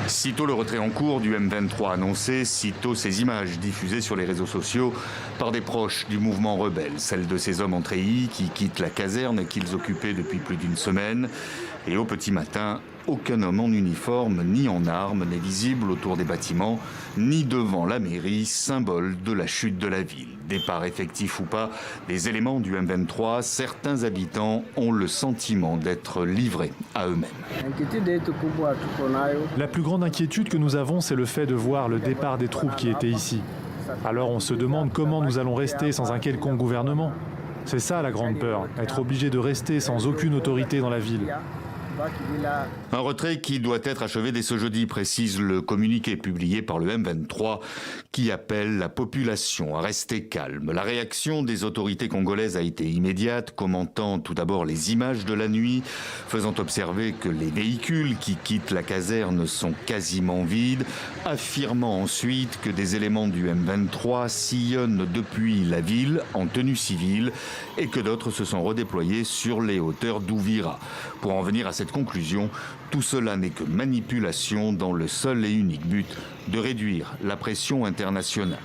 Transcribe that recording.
Sitôt le retrait en cours du M23 annoncé, sitôt ces images diffusées sur les réseaux sociaux par des proches du mouvement rebelle, celles de ces hommes en treillis qui quittent la caserne qu'ils occupaient depuis plus d'une semaine. Et au petit matin, aucun homme en uniforme ni en armes n'est visible autour des bâtiments, ni devant la mairie, symbole de la chute de la ville. Départ effectif ou pas des éléments du M23, certains habitants ont le sentiment d'être livrés à eux-mêmes. La plus grande inquiétude que nous avons, c'est le fait de voir le départ des troupes qui étaient ici. Alors on se demande comment nous allons rester sans un quelconque gouvernement. C'est ça la grande peur, être obligé de rester sans aucune autorité dans la ville. Un retrait qui doit être achevé dès ce jeudi, précise le communiqué publié par le M23 qui appelle la population à rester calme. La réaction des autorités congolaises a été immédiate, commentant tout d'abord les images de la nuit, faisant observer que les véhicules qui quittent la caserne sont quasiment vides, affirmant ensuite que des éléments du M23 sillonnent depuis la ville en tenue civile et que d'autres se sont redéployés sur les hauteurs d'Ouvira. Pour en venir à cette conclusion, tout cela n'est que manipulation dans le seul et unique but de réduire la pression internationale.